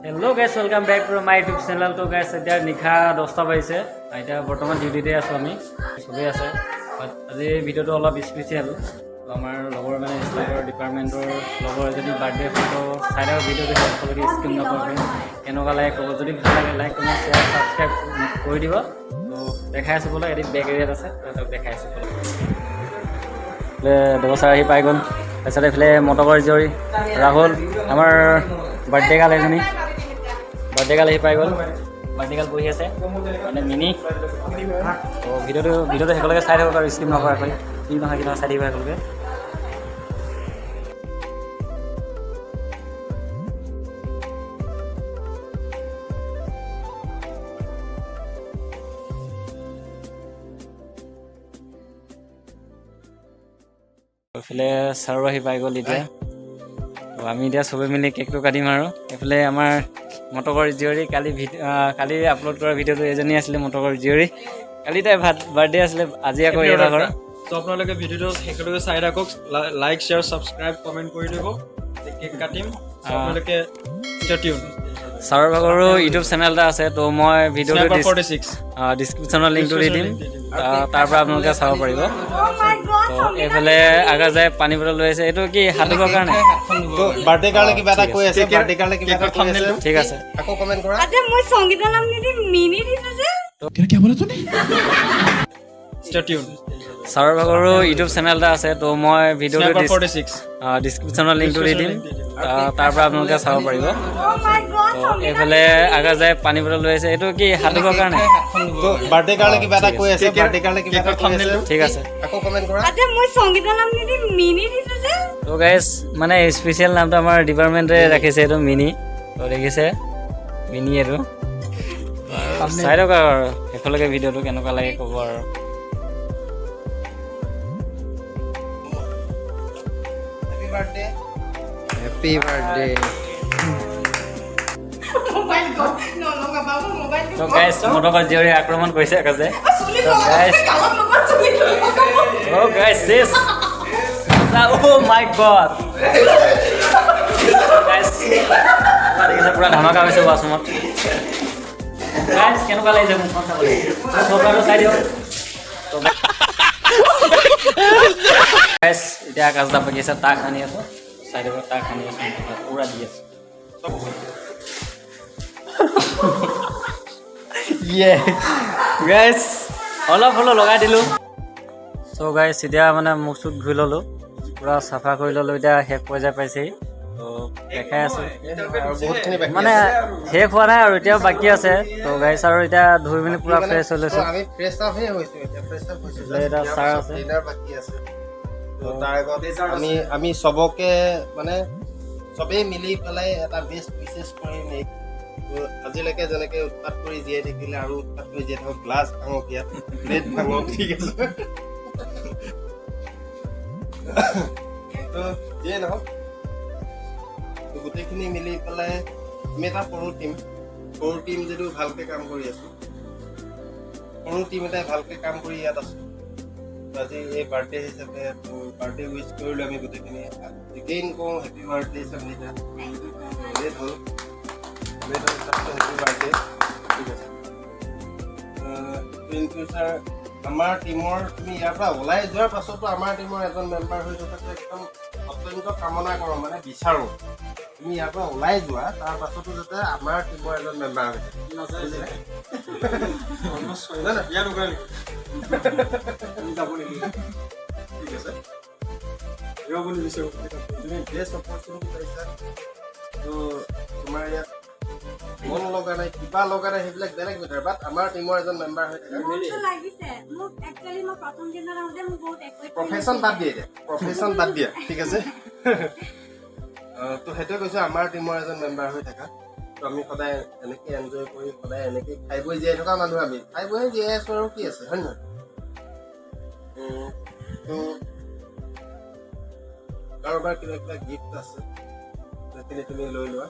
Hello guys, welcome back to my YouTube channel. তো guys এতিয়া নিশা 10টা বাজিছে এতিয়া বৰ্তমান ডিউটিতে আছো আমি সবেই আছে আজি ভিডিওটো অলপ স্পেচিয়েল আমাৰ লগৰ মানে ষ্টাফৰ ডিপাৰ্টমেণ্টৰ লগৰ এজনী বাৰ্থডে ফটো চাইডৰ ভিডিওটো সকলোকে স্কিপ নকৰিব কেনেকুৱা লাগে ক'ব যদি ভাল লাগে লাইক কমেণ্ট শ্বেয়াৰ ছাবস্ক্ৰাইব কৰি দিব তো দেখাই আছো বোলে এডিট বেক এৰিয়াত আছে তো দেখাই আছো দেৱচাৰ আহি পাই গ'ল তাৰপিছত এইফালে মটকৰ জীয়ৰী ৰাহুল আমাৰ বাৰ্থডে গাৰ্ল এজনী বাৰ্থডে গাৰ্ল আহি পাই গ'ল বাৰ্থডে গাৰ্ল বহি আছে মানে মিনি তো ভিডিঅ'টো সকলোকে চাই থাকক আৰু স্কিপ নকৰাকৈ কি নহয় কি নহয় চাই থাকিব সকলোকে এইফালে ছাৰো আহি পাই গ'ল এতিয়া তো আমি এতিয়া চবে মিলি কেকটো কাটিম আৰু এইফালে আমাৰ মটকৰ জীয়ৰী কালি আপলোড কৰা ভিডিঅ'টো এজনী আছিলে মটকৰ জীয়ৰী কালি তাই বাৰ্থডে আছিলে আজি আকৌ এটা ঘৰ তো আপোনালোকে ভিডিঅ'টো একেলগে চাই থাকক লাইক শ্বেয়াৰ ছাবস্ক্ৰাইব কমেণ্ট কৰি দিব কেক কাটিম আপোনালোকে ষ্টে টিউন ছাৰৰ ভাগৰো ইউটিউব চেনেল এটা আছে তো মই ভিডিঅ'টো ডিছক্ৰিপশ্যনৰ লিংকটো দি দিম তাৰ পৰা আপোনালোকে চাব পাৰিব তো এইফালে আগা যায় পানী বটল লৈ আছে এইটো কি হাত ধুবৰ কাৰণে বাৰ্থডে কাৰণে কিবা এটা কৈ আছে বাৰ্থডে কাৰণে কিবা এটা কৈ আছে ঠিক আছে আকৌ কমেন্ট কৰা আচ্ছা মই সংগীতৰ নাম নিদি মিনি দিছো যে কি বলা তুমি ষ্টে টিউন ছাৰৰ ভাগৰো ইউটিউব চেনেল এটা আছে তো মই ভিডিঅ'টো ডিছক্ৰিপশ্যনৰ লিংকটো দি দিম তাৰ পৰা আপোনালোকে চাব পাৰিব ও মাই গড তো এইফালে আগা যায় পানী বটল লৈ আছে এইটো কি হাত ধুবৰ কাৰণে বাৰ্থডে কাৰণে কিবা এটা কৈ আছে বাৰ্থডে কাৰণে কিবা এটা কৈ আছে ঠিক আছে আকৌ কমেন্ট কৰা আচ্ছা মই সংগীতৰ নাম নিদি মিনি দিছো যে তো গাইজ মানে স্পেচিয়েল নামটো আমাৰ ডিপাৰ্টমেণ্টে ৰাখিছে এইটো মিনি তো দেখিছে মিনি এইটো চাই থাকক আৰু শেষলৈকে ভিডিঅ'টো কেনেকুৱা লাগে ক'ব আৰু হ্যাপি বাৰ্থডে মোবাইল গো নো নো বাবু মোবাইল তো গাইজ মটকৰ জীয়ৰী আক্ৰমণ কৰিছে কাজে তো guys Oh guys, this. Oh my god. Guys, ini pura dhamaka hoise wasumot. Guys, kenuka lagise mukon sabole. Sokaro sai dio. Guys, এতিয়া আকাশ দা পাকিছে তা খানি আছে। সাইড পৰা তা খানি আছে পুৰা দি আছে। Yeah. Guys, অলপ হলো লগাই দিলো। সো গাইস এতিয়া মানে মুখ চুখ ধুই ল'লোঁ পুৰা চাফা কৰি ল'লোঁ এতিয়া শেষ পৰ্যায় পাইছেহি তো দেখাই আছোঁ মানে শেষ হোৱা নাই আৰু এতিয়াও বাকী আছে তো গাইছ আৰু এতিয়া ধুই মেলি পুৰা ফ্ৰেছ হৈ লৈছোঁ আমি ফ্ৰেছ আপ হে হৈছো এতিয়া ফ্ৰেছ আপ হৈছো এটা ছাৰ আছে ডিনাৰ বাকি আছে তো তাৰ আগত আমি সবকে মানে সবেই মিলি পেলাই এটা বেষ্ট বিশেষ কৰি নেক তো আজিলৈকে যেনেকে উৎপাত কৰি জীয়াই থাকিলে আৰু উৎপাত কৰি জীয়াই থাকক গ্লাছ ভাঙক ইয়াত প্লেট ভাঙক ঠিক আছে তো যিয়ে নহওক গোটেইখিনি মিলি পেলাই আমি এটা সৰু টিম যদিও ভালকৈ কাম কৰি আছোঁ সৰু টিম এটাই ভালকৈ কাম কৰি ইয়াত আছোঁ আজি এই বাৰ্থডে হিচাপে বাৰ্থডে উইচ কৰিলোঁ আমি গোটেইখিনি এগেইন কওঁ হেপী বাৰ্থডে সঞ্জিতা লেট হ'ল হেপী বাৰ্থডে ঠিক আছে ইন ফিউচাৰ আমাৰ টিমৰ তুমি ইয়াৰ পৰা ওলাই যোৱাৰ পাছতো আমাৰ টিমৰ এজন মেম্বাৰ হৈ থকাটো একদম অত্যন্ত কামনা কৰোঁ মানে বিচাৰোঁ তুমি ইয়াৰ পৰা ওলাই যোৱা তাৰ পাছতো যাতে আমাৰ টিমৰ এজন মেম্বাৰ হৈ থাকে ঠিক আছে তুমি বেষ্ট অপৰচুনিটি পাইছা তো তোমাৰ ইয়াত মন লগা নাই কিবা লগা নাই সেইবিলাক বেলেগ বেটাৰ বাট আমাৰ টিমৰ এজন মেম্বাৰ হৈ থাকে মোকটো লাগিছে মোক একচুয়ালি মই প্ৰথম দিনৰ আহোঁতে মোক বহুত এক্সাইট প্ৰফেশ্যন বাদ দিয়া ঠিক আছে তো সেইটোৱে কৈছোঁ আমাৰ টিমৰ এজন মেম্বাৰ হৈ থাকা তো আমি সদায় এনেকৈ এনজয় কৰি সদায় এনেকৈ খাই বৈ জীয়াই থকা মানুহ আমি খাই বৈ জীয়াই আছোঁ আৰু কি আছে হয় নহয় তো কাৰোবাৰ কিবা কিবা গিফ্ট আছে সেইখিনি তুমি লৈ লোৱা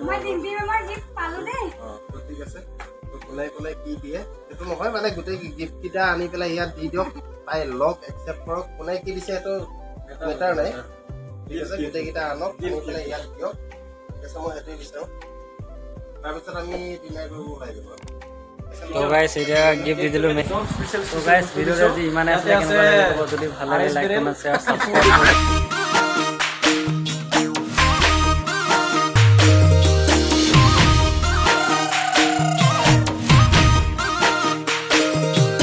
মই দিম্পি মেমৰ গিফ্ট পালো দেই তো ঠিক আছে তো কোনে কি দিয়ে সেইটো নহয় মানে গোটেই গিফ্টকেইটা আনি পেলাই ইয়াত দি দিয়ক তাই লগ একচেপ্ট কৰক কোনে কি দিছে সেইটো মেটাৰ নাই ঠিক আছে গোটেইকেইটা আনক আনি পেলাই ইয়াত দিয়ক তাৰপিছত মই সেইটোৱে বিচাৰোঁ তাৰপিছত আমি ডিনাৰ কৰিব ওলাই যাব তো গাইছ এতিয়া গিফ্ট দি দিলোঁ তো গাইছ ভিডিঅ'টো আজি ইমানে আছিলে কেনেকুৱা লাগিলে ক'ব যদি ভাল লাগে লাইক কমেণ্ট শ্বেয়াৰ ছাবস্ক্ৰাইব